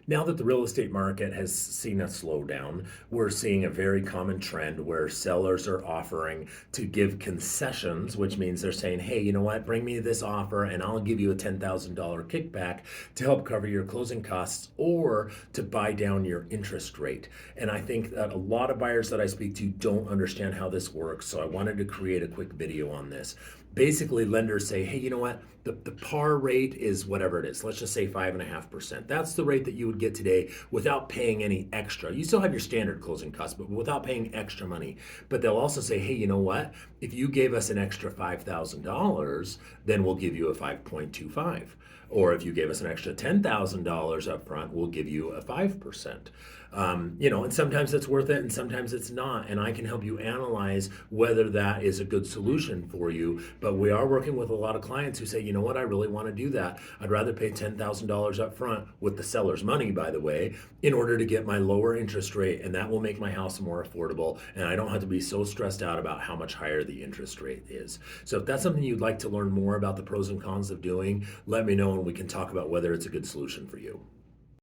Now that the real estate market has seen a slowdown, we're seeing a very common trend where sellers are offering to give concessions, which means they're saying, hey, you know what, bring me this offer and I'll give you a $10,000 kickback to help cover your closing costs or to buy down your interest rate. And I think that a lot of buyers that I speak to don't understand how this works. So I wanted to create a quick video on this. Basically, lenders say, hey, you know what? The par rate is whatever it is. Let's just say 5.5%. That's the rate that you would get today without paying any extra. You still have your standard closing costs, but without paying extra money. But they'll also say, hey, you know what? If you gave us an extra $5,000, then we'll give you a 5.25. Or if you gave us an extra $10,000 up front, we'll give you a 5%. And sometimes that's worth it and sometimes it's not. And I can help you analyze whether that is a good solution for you. But we are working with a lot of clients who say, you know what, I really want to do that. I'd rather pay $10,000 up front with the seller's money, by the way, in order to get my lower interest rate. And that will make my house more affordable. And I don't have to be so stressed out about how much higher the interest rate is. So if that's something you'd like to learn more about the pros and cons of doing, let me know and we can talk about whether it's a good solution for you.